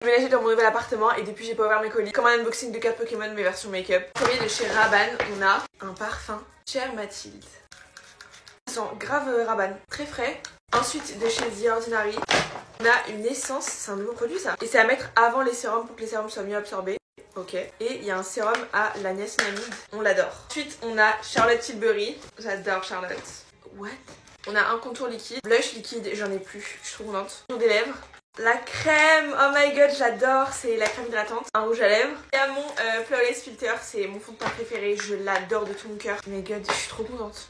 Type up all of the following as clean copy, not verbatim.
J'ai ménagé dans mon nouvel appartement et depuis j'ai pas ouvert mes colis. Comme un unboxing de cartes Pokémon mais version make-up. Premier de chez Rabanne, on a un parfum Chère Mathilde. Ça sent grave Rabanne, très frais. Ensuite de chez The Ordinary, on a une essence, c'est un nouveau produit ça. Et c'est à mettre avant les sérums pour que les sérums soient mieux absorbés. Ok. Et il y a un sérum à la niacinamide, on l'adore. Ensuite on a Charlotte Tilbury, j'adore Charlotte. What? On a un contour liquide, blush liquide, j'en ai plus, je suis trop contente. Contour des lèvres. La crème, oh my god, j'adore, c'est la crème hydratante, un rouge à lèvres. Et à mon Flawless Filter, c'est mon fond de teint préféré, je l'adore de tout mon cœur. Oh my god, je suis trop contente.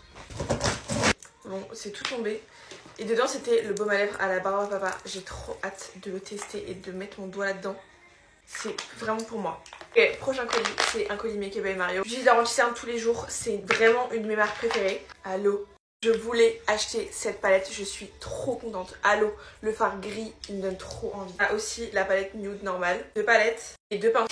Bon, c'est tout tombé. Et dedans, c'était le baume à lèvres à la barbe à papa. J'ai trop hâte de le tester et de mettre mon doigt là-dedans. C'est vraiment pour moi. Ok, prochain colis, c'est un colis Make by Mario. J'utilise la Anti-Cerne tous les jours, c'est vraiment une de mes marques préférées. Allô. Je voulais acheter cette palette, je suis trop contente. Allô, le fard gris, il me donne trop envie. On a aussi la palette nude normale, 2 palettes et 2 pinceaux.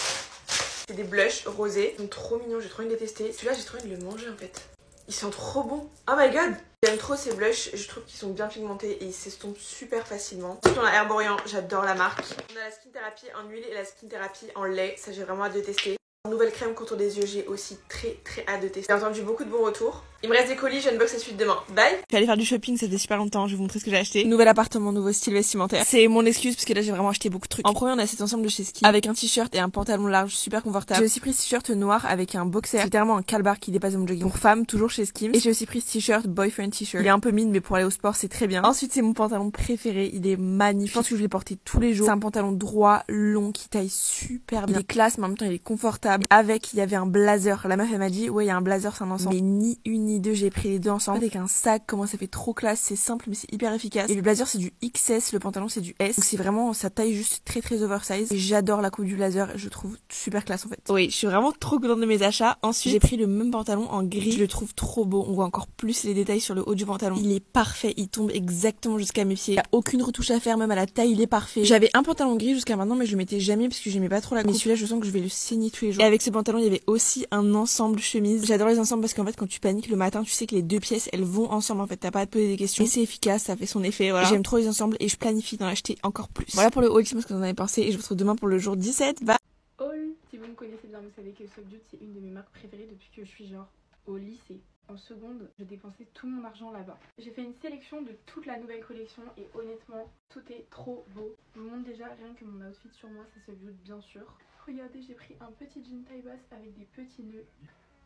C'est des blushs rosés, ils sont trop mignons, j'ai trop envie de les tester. Celui-là, j'ai trop envie de le manger en fait. Ils sont trop bons. Oh my god. J'aime trop ces blushs, je trouve qu'ils sont bien pigmentés et ils s'estompent super facilement. Ensuite on a Herborian, j'adore la marque. On a la Skin Therapy en huile et la Skin Therapy en lait, ça j'ai vraiment hâte de tester. Nouvelle crème contour des yeux, j'ai aussi très hâte de tester. J'ai entendu beaucoup de bons retours. Il me reste des colis, je unbox la suite demain. Bye. Je suis allée faire du shopping, ça faisait super longtemps, je vais vous montrer ce que j'ai acheté. Nouvel appartement, nouveau style vestimentaire. C'est mon excuse parce que là j'ai vraiment acheté beaucoup de trucs. En premier on a cet ensemble de chez Ski avec un t-shirt et un pantalon large super confortable. J'ai aussi pris ce t-shirt noir avec un boxer, c'est littéralement un calbar qui dépasse mon jogging pour femme, toujours chez Skims. Et j'ai aussi pris ce t-shirt boyfriend t-shirt. Il est un peu mine mais pour aller au sport c'est très bien. Ensuite c'est mon pantalon préféré, il est magnifique. Je pense que je vais le porter tous les jours. C'est un pantalon droit, long, qui taille super bien. Il est classe mais en même temps il est confortable. Avec il y avait un blazer. La meuf elle m'a dit ouais il y a un blazer c'est un ensemble. Mais ni une ni deux, j'ai pris les deux ensemble. Avec un sac, comment ça fait trop classe, c'est simple mais c'est hyper efficace. Et le blazer c'est du XS, le pantalon c'est du S. Donc c'est vraiment, ça taille juste très oversize. Et j'adore la coupe du blazer, je trouve super classe en fait. Oui, je suis vraiment trop contente de mes achats. Ensuite j'ai pris le même pantalon en gris, je le trouve trop beau. On voit encore plus les détails sur le haut du pantalon. Il est parfait, il tombe exactement jusqu'à mes pieds. Il y a aucune retouche à faire, même à la taille il est parfait. J'avais un pantalon gris jusqu'à maintenant mais je le mettais jamais parce que j'aimais pas trop la coupe. Mais celui-là je sens que je vais le saigner tous les jours. Et avec ce pantalon il y avait aussi un ensemble chemise. J'adore les ensembles parce qu'en fait quand tu paniques le matin tu sais que les deux pièces elles vont ensemble en fait, t'as pas à te poser des questions. Et c'est efficace, ça fait son effet, voilà. J'aime trop les ensembles et je planifie d'en acheter encore plus. Voilà pour le haul, dites-moi ce que vous en avez pensé et je vous retrouve demain pour le jour 17. Bye. Haul, si vous me connaissez bien vous savez que Subdued c'est une de mes marques préférées depuis que je suis genre au lycée. En seconde, je dépensais tout mon argent là-bas. J'ai fait une sélection de toute la nouvelle collection et honnêtement, tout est trop beau. Je vous montre déjà rien que mon outfit sur moi, c'est Subdued bien sûr. Regardez, j'ai pris un petit jean taille basse avec des petits nœuds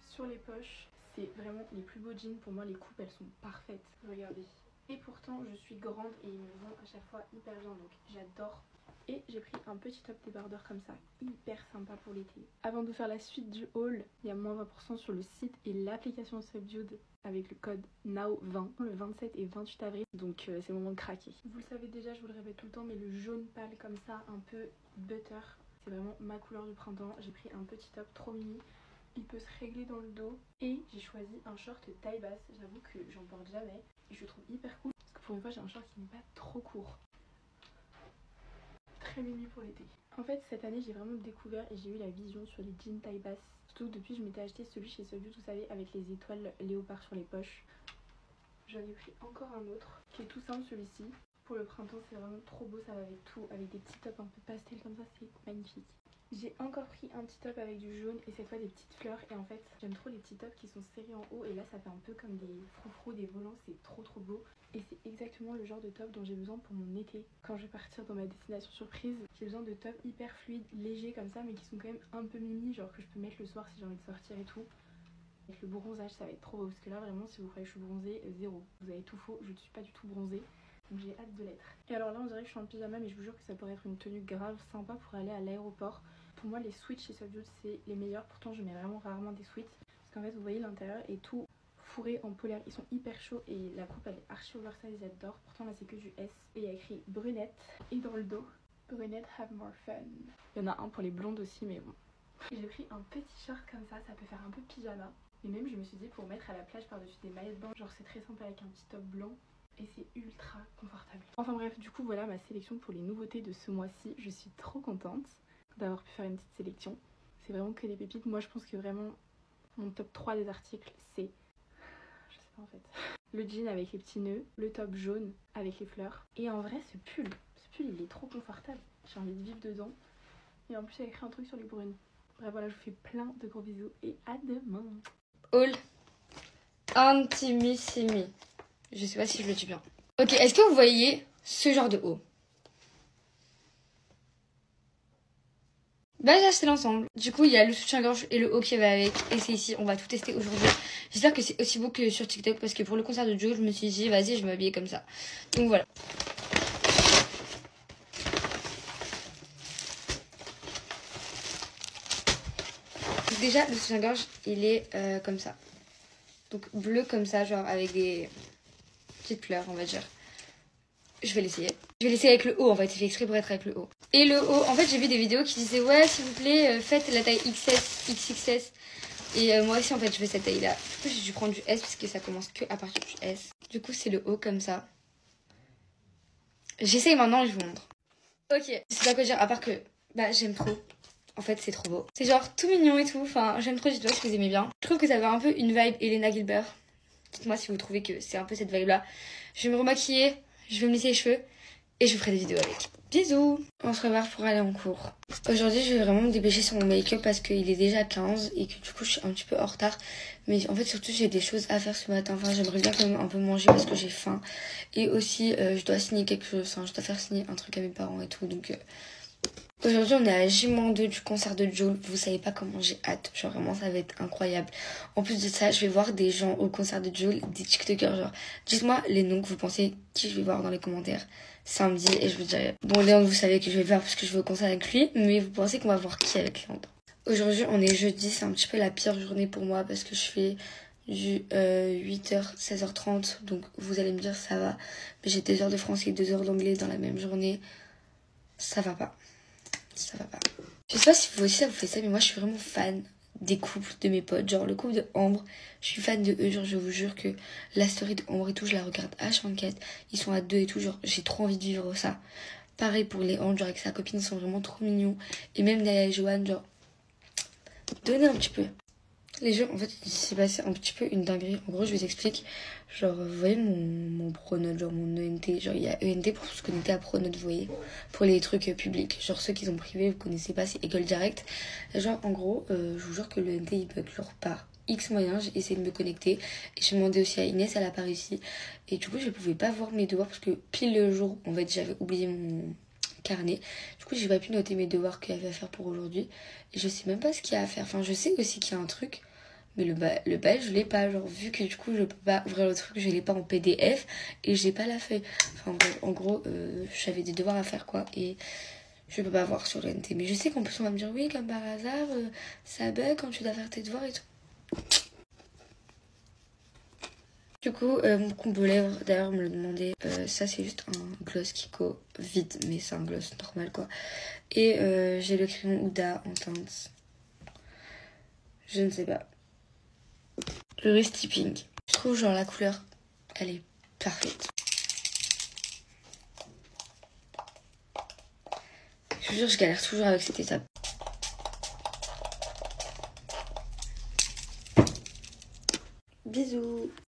sur les poches. C'est vraiment les plus beaux jeans, pour moi les coupes elles sont parfaites, regardez. Et pourtant je suis grande et ils me vont à chaque fois hyper bien donc j'adore. Et j'ai pris un petit top débardeur comme ça, hyper sympa pour l'été. Avant de vous faire la suite du haul, il y a moins 20% sur le site et l'application Subdued avec le code NOW20 le 27 et 28 avril. Donc c'est le moment de craquer. Vous le savez déjà, je vous le répète tout le temps, mais le jaune pâle comme ça, un peu butter, c'est vraiment ma couleur du printemps. J'ai pris un petit top trop mini. Il peut se régler dans le dos et j'ai choisi un short taille basse. J'avoue que j'en porte jamais et je le trouve hyper cool parce que pour une fois j'ai un short qui n'est pas trop court. Très mimi pour l'été. En fait cette année j'ai vraiment découvert et j'ai eu la vision sur les jeans taille basse. Surtout que depuis je m'étais acheté celui chez Subdued, vous savez, avec les étoiles léopard sur les poches. J'en ai pris encore un autre qui est tout simple celui-ci. Pour le printemps c'est vraiment trop beau, ça va avec tout, avec des petits tops un peu pastel comme ça, c'est magnifique. J'ai encore pris un petit top avec du jaune et cette fois des petites fleurs et en fait j'aime trop les petits tops qui sont serrés en haut et là ça fait un peu comme des froufrous, des volants, c'est trop beau et c'est exactement le genre de top dont j'ai besoin pour mon été. Quand je vais partir dans ma destination surprise, j'ai besoin de tops hyper fluides, légers comme ça mais qui sont quand même un peu mimi, genre que je peux mettre le soir si j'ai envie de sortir et tout. Avec le bronzage ça va être trop beau parce que là vraiment si vous croyez que je suis bronzée, zéro. Vous avez tout faux, je ne suis pas du tout bronzée. Donc j'ai hâte de l'être. Et alors là on dirait que je suis en pyjama mais je vous jure que ça pourrait être une tenue grave sympa pour aller à l'aéroport. Pour moi les sweats chez Subdued c'est les meilleurs, pourtant je mets vraiment rarement des sweats. Parce qu'en fait vous voyez l'intérieur est tout fourré en polaire, ils sont hyper chauds et la coupe elle est archi oversize, j'adore. Pourtant là c'est que du S et il y a écrit brunette et dans le dos brunette have more fun. Il y en a un pour les blondes aussi mais bon. J'ai pris un petit short comme ça peut faire un peu pyjama. Mais même je me suis dit pour mettre à la plage par-dessus des maillots de bain, genre c'est très sympa avec un petit top blanc. Et c'est ultra confortable. Enfin bref, du coup voilà ma sélection pour les nouveautés de ce mois-ci. Je suis trop contente d'avoir pu faire une petite sélection. C'est vraiment que des pépites. Moi je pense que vraiment mon top 3 des articles c'est... Je sais pas en fait. Le jean avec les petits nœuds, le top jaune avec les fleurs. Et en vrai ce pull il est trop confortable. j'ai envie de vivre dedans. Et en plus elle a écrit un truc sur les brunes. Bref voilà, je vous fais plein de gros bisous et à demain. All Intimissimi. Je sais pas si je le dis bien. Ok, est-ce que vous voyez ce genre de haut? Bah j'ai acheté l'ensemble. Du coup il y a le soutien-gorge et le haut qui va avec. Et c'est ici, on va tout tester aujourd'hui. J'espère que c'est aussi beau que sur TikTok. Parce que pour le concert de Joe, je me suis dit vas-y je vais m'habiller comme ça. Donc voilà. Donc déjà le soutien-gorge il est comme ça. Donc bleu comme ça, genre avec des petites fleurs on va dire. Je vais l'essayer. Je vais l'essayer avec le haut en fait, c'est fait exprès pour être avec le haut. Et le haut, en fait j'ai vu des vidéos qui disaient ouais s'il vous plaît faites la taille XS, XXS. Et moi aussi en fait je veux cette taille là. Du coup j'ai dû prendre du S parce que ça commence que à partir du S. Du coup c'est le haut comme ça. J'essaye maintenant et je vous montre. Ok, je sais pas quoi dire à part que bah j'aime trop. En fait c'est trop beau. C'est genre tout mignon et tout, enfin j'aime trop, dites-moi si vous aimez bien. Je trouve que ça va un peu une vibe Elena Gilbert. Dites-moi si vous trouvez que c'est un peu cette vibe là. Je vais me remaquiller, je vais me lisser les cheveux. Et je vous ferai des vidéos avec. Bisous. On se prépare pour aller en cours. Aujourd'hui, je vais vraiment me dépêcher sur mon make-up parce qu'il est déjà 15 et que du coup, je suis un petit peu en retard. Mais en fait, surtout, j'ai des choses à faire ce matin. Enfin, j'aimerais bien quand même un peu manger parce que j'ai faim. Et aussi, je dois signer quelque chose. Enfin, je dois faire signer un truc à mes parents et tout. Donc, aujourd'hui, on est à J-2 du concert de Joe. Vous savez pas comment j'ai hâte. Genre, vraiment, ça va être incroyable. En plus de ça, je vais voir des gens au concert de Joe, des TikTokers. Genre, dites-moi les noms que vous pensez qui je vais voir dans les commentaires samedi et je vous dirai. Bon, Léandre, vous savez que je vais le voir parce que je vais au concert avec lui. Mais vous pensez qu'on va voir qui avec Léandre? Aujourd'hui, on est jeudi. C'est un petit peu la pire journée pour moi parce que je fais du 8h, 16h30. Donc, vous allez me dire, ça va. Mais j'ai 2 heures de français et 2 heures d'anglais dans la même journée. Ça va pas. Ça va pas. Je sais pas si vous aussi ça vous fait ça, mais moi je suis vraiment fan des couples de mes potes. Genre le couple de Ambre, je suis fan de eux. Genre je vous jure que la story de Ambre et tout, je la regarde H24. Ils sont à 2 et tout, genre j'ai trop envie de vivre ça. Pareil pour Léandre, genre avec sa copine, ils sont vraiment trop mignons. Et même Naya et Johan, genre donnez un petit peu. Les jeux, en fait, il s'est passé un petit peu une dinguerie. En gros, je vous explique. Genre, vous voyez mon pronote, genre mon ENT. Genre, il y a ENT pour se connecter à pronote, vous voyez. Pour les trucs publics. Genre, ceux qui sont privés, vous connaissez pas, c'est École Direct. Genre, en gros, je vous jure que l'ENT, il bug genre par X moyens. J'ai essayé de me connecter. Et j'ai demandé aussi à Inès, elle a pas réussi. Et du coup, je pouvais pas voir mes devoirs parce que pile le jour, en fait, j'avais oublié mon carnet. Du coup, j'ai pas pu noter mes devoirs qu'il y avait à faire pour aujourd'hui. Et je sais même pas ce qu'il y a à faire. Enfin, je sais aussi qu'il y a un truc. Mais le bail, je l'ai pas. Genre, vu que du coup, je peux pas ouvrir le truc, je l'ai pas en PDF et j'ai pas la feuille. Enfin, en gros, j'avais des devoirs à faire, quoi. Et je peux pas voir sur l'NT. Mais je sais qu'en plus, on va me dire, oui, comme par hasard, ça bug quand tu dois faire tes devoirs et tout. Du coup, mon combo lèvres, d'ailleurs, me le demandait. Ça, c'est juste un gloss Kiko vide, mais c'est un gloss normal, quoi. Et j'ai le crayon Huda en teinte. Je ne sais pas. Le Rusty Pink. Je trouve genre la couleur, elle est parfaite. Je vous jure, je galère toujours avec cette étape. Bisous.